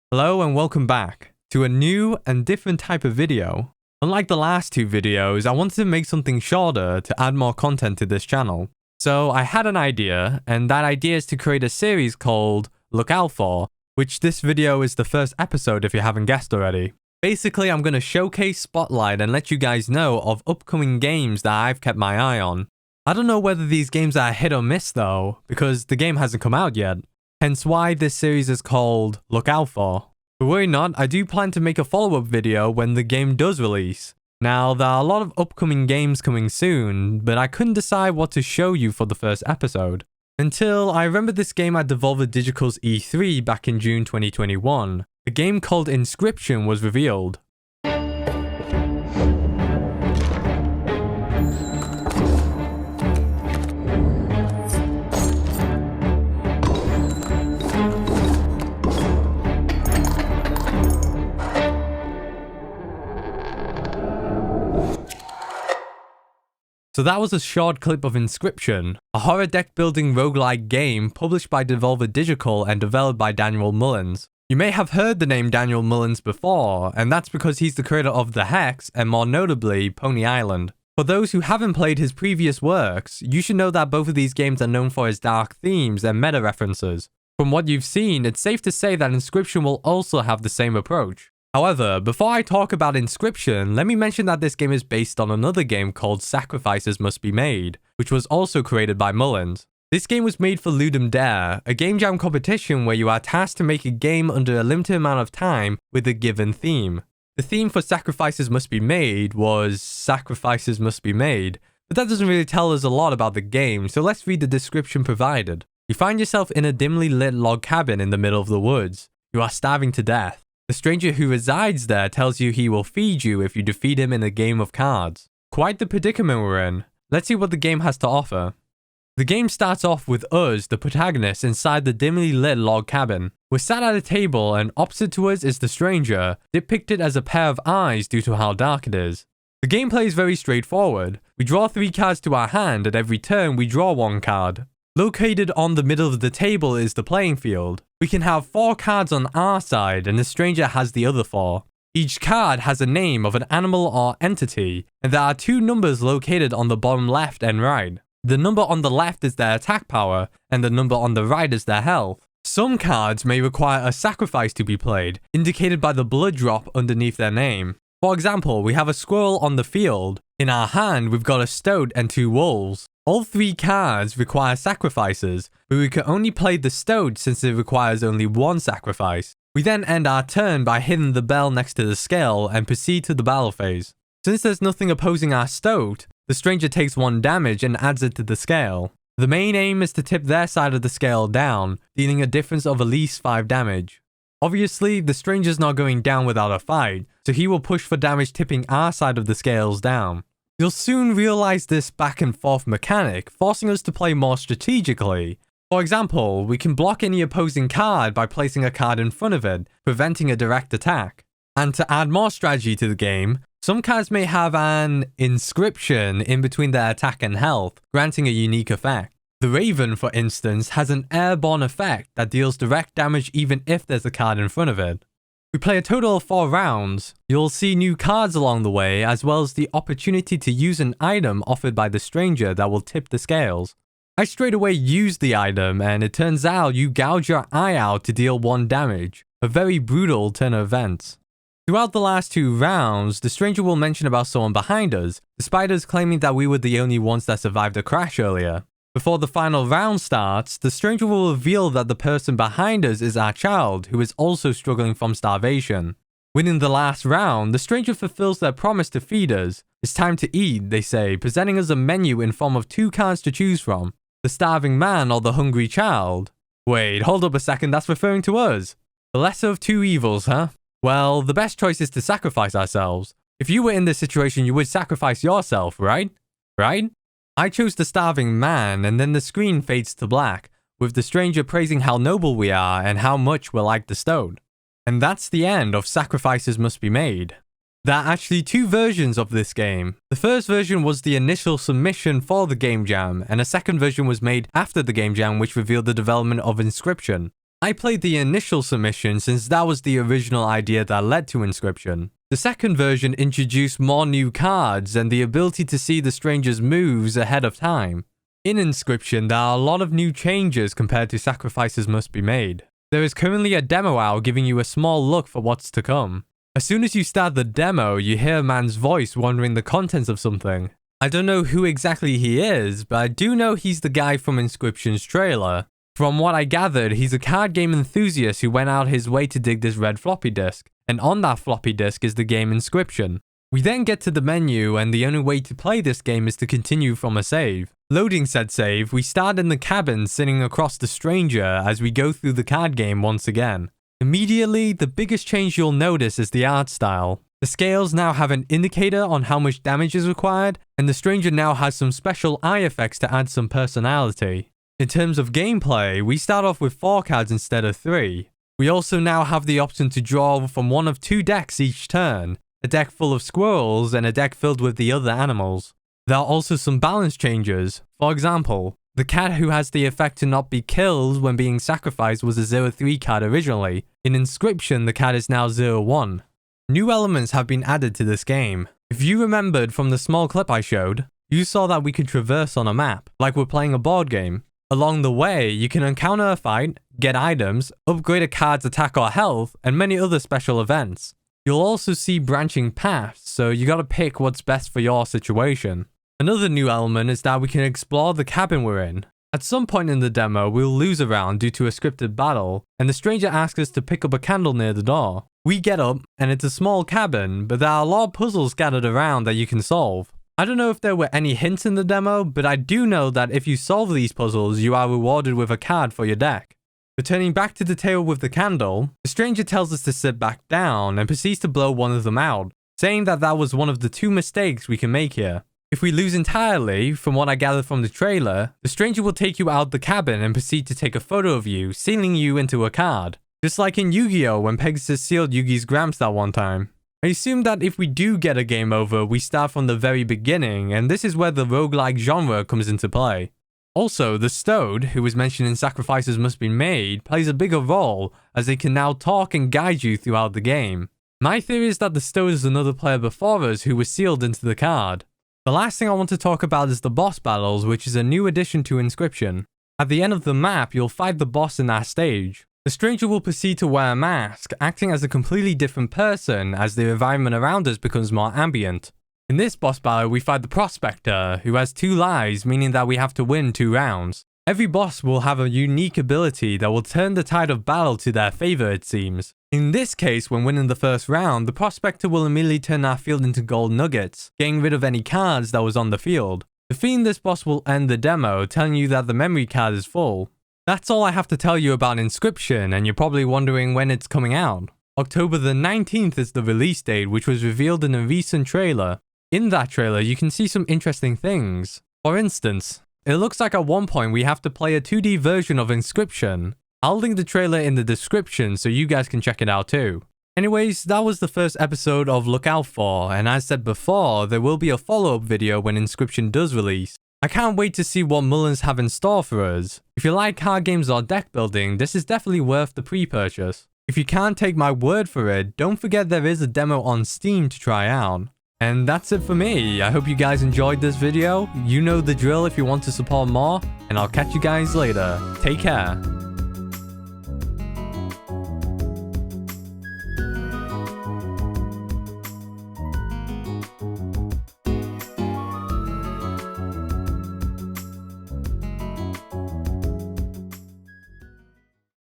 Hello and welcome back to a new and different type of video. Unlike the last two videos, I wanted to make something shorter to add more content to this channel. So I had an idea, and that idea is to create a series called Look Out For, which this video is the first episode if you haven't guessed already. Basically, I'm going to showcase, spotlight, and let you guys know of upcoming games that I've kept my eye on. I don't know whether these games are hit or miss though, because the game hasn't come out yet. Hence why this series is called Look Out For. But worry not, I do plan to make a follow-up video when the game does release. Now, there are a lot of upcoming games coming soon, but I couldn't decide what to show you for the first episode. Until I remember this game at Devolver Digital's E3 back in June 2021. A game called Inscryption was revealed. So that was a short clip of Inscryption, a horror deck building roguelike game published by Devolver Digital and developed by Daniel Mullins. You may have heard the name Daniel Mullins before, and that's because he's the creator of The Hex and more notably Pony Island. For those who haven't played his previous works, you should know that both of these games are known for his dark themes and meta references. From what you've seen, it's safe to say that Inscryption will also have the same approach. However, before I talk about Inscryption, let me mention that this game is based on another game called Sacrifices Must Be Made, which was also created by Mullins. This game was made for Ludum Dare, a game jam competition where you are tasked to make a game under a limited amount of time with a given theme. The theme for Sacrifices Must Be Made was Sacrifices Must Be Made, but that doesn't really tell us a lot about the game, so let's read the description provided. You find yourself in a dimly lit log cabin in the middle of the woods. You are starving to death. The stranger who resides there tells you he will feed you if you defeat him in a game of cards. Quite the predicament we're in. Let's see what the game has to offer. The game starts off with us, the protagonists, inside the dimly lit log cabin. We're sat at a table and opposite to us is the stranger, depicted as a pair of eyes due to how dark it is. The gameplay is very straightforward. We draw 3 cards to our hand, and every turn we draw 1 card. Located on the middle of the table is the playing field. We can have 4 cards on our side and the stranger has the other 4. Each card has a name of an animal or entity, and there are 2 numbers located on the bottom left and right. The number on the left is their attack power, and the number on the right is their health. Some cards may require a sacrifice to be played, indicated by the blood drop underneath their name. For example, we have a squirrel on the field. In our hand, we've got a stoat and 2 wolves. All 3 cards require sacrifices, but we can only play the stoat since it requires only 1 sacrifice. We then end our turn by hitting the bell next to the scale and proceed to the battle phase. Since there's nothing opposing our stoat, the stranger takes 1 damage and adds it to the scale. The main aim is to tip their side of the scale down, dealing a difference of at least 5 damage. Obviously, the stranger's not going down without a fight, so he will push for damage tipping our side of the scales down. You'll soon realize this back and forth mechanic, forcing us to play more strategically. For example, we can block any opposing card by placing a card in front of it, preventing a direct attack. And to add more strategy to the game, some cards may have an inscription in between their attack and health, granting a unique effect. The Raven, for instance, has an airborne effect that deals direct damage even if there's a card in front of it. We play a total of 4 rounds. You'll see new cards along the way, as well as the opportunity to use an item offered by the stranger that will tip the scales. I straight away used the item, and it turns out you gouge your eye out to deal 1 damage. A very brutal turn of events. Throughout the last 2 rounds, the stranger will mention about someone behind us, despite us claiming that we were the only ones that survived the crash earlier. Before the final round starts, the stranger will reveal that the person behind us is our child, who is also struggling from starvation. Winning the last round, the stranger fulfills their promise to feed us. It's time to eat, they say, presenting us a menu in form of 2 cards to choose from. The starving man or the hungry child. Wait, hold up a second, that's referring to us. The lesser of 2 evils, huh? Well, the best choice is to sacrifice ourselves. If you were in this situation, you would sacrifice yourself, right? Right? I chose the starving man, and then the screen fades to black, with the stranger praising how noble we are and how much we're like the stoat. And that's the end of Sacrifices Must Be Made. There are actually 2 versions of this game. The first version was the initial submission for the game jam, and a second version was made after the game jam which revealed the development of Inscryption. I played the initial submission since that was the original idea that led to Inscryption. The second version introduced more new cards and the ability to see the stranger's moves ahead of time. In Inscryption, there are a lot of new changes compared to Sacrifices Must Be Made. There is currently a demo out giving you a small look for what's to come. As soon as you start the demo, you hear a man's voice wondering the contents of something. I don't know who exactly he is, but I do know he's the guy from Inscryption's trailer. From what I gathered, he's a card game enthusiast who went out his way to dig this red floppy disk, and on that floppy disk is the game Inscryption. We then get to the menu, and the only way to play this game is to continue from a save. Loading said save, we start in the cabin sitting across the stranger as we go through the card game once again. Immediately, the biggest change you'll notice is the art style. The scales now have an indicator on how much damage is required, and the stranger now has some special eye effects to add some personality. In terms of gameplay, we start off with 4 cards instead of 3. We also now have the option to draw from one of 2 decks each turn, a deck full of squirrels and a deck filled with the other animals. There are also some balance changes. For example, the cat who has the effect to not be killed when being sacrificed was a 0-3 card originally. In Inscryption, the cat is now 0-1. New elements have been added to this game. If you remembered from the small clip I showed, you saw that we could traverse on a map, like we're playing a board game. Along the way, you can encounter a fight, get items, upgrade a card's attack or health, and many other special events. You'll also see branching paths, so you gotta pick what's best for your situation. Another new element is that we can explore the cabin we're in. At some point in the demo, we'll lose a round due to a scripted battle, and the stranger asks us to pick up a candle near the door. We get up, and it's a small cabin, but there are a lot of puzzles scattered around that you can solve. I don't know if there were any hints in the demo, but I do know that if you solve these puzzles, you are rewarded with a card for your deck. Returning back to the table with the candle, the stranger tells us to sit back down and proceeds to blow one of them out, saying that that was one of the 2 mistakes we can make here. If we lose entirely, from what I gathered from the trailer, the stranger will take you out the cabin and proceed to take a photo of you, sealing you into a card. Just like in Yu-Gi-Oh! When Pegasus sealed Yugi's Gramps that one time. I assume that if we do get a game over, we start from the very beginning, and this is where the roguelike genre comes into play. Also, the Stode, who was mentioned in Sacrifices Must Be Made, plays a bigger role, as they can now talk and guide you throughout the game. My theory is that the Stode is another player before us who was sealed into the card. The last thing I want to talk about is the boss battles, which is a new addition to Inscryption. At the end of the map, you'll fight the boss in that stage. The stranger will proceed to wear a mask, acting as a completely different person as the environment around us becomes more ambient. In this boss battle, we fight the Prospector, who has 2 lives, meaning that we have to win 2 rounds. Every boss will have a unique ability that will turn the tide of battle to their favor, it seems. In this case, when winning the first round, the Prospector will immediately turn our field into gold nuggets, getting rid of any cards that was on the field. Defeating this boss will end the demo, telling you that the memory card is full. That's all I have to tell you about Inscryption, and you're probably wondering when it's coming out. October the 19th is the release date, which was revealed in a recent trailer. In that trailer, you can see some interesting things. For instance, it looks like at one point we have to play a 2D version of Inscryption. I'll link the trailer in the description so you guys can check it out too. Anyways, that was the first episode of Look Out For, and as said before, there will be a follow-up video when Inscryption does release. I can't wait to see what Mullins have in store for us. If you like card games or deck building, this is definitely worth the pre-purchase. If you can't take my word for it, don't forget there is a demo on Steam to try out. And that's it for me. I hope you guys enjoyed this video. You know the drill if you want to support more, and I'll catch you guys later. Take care.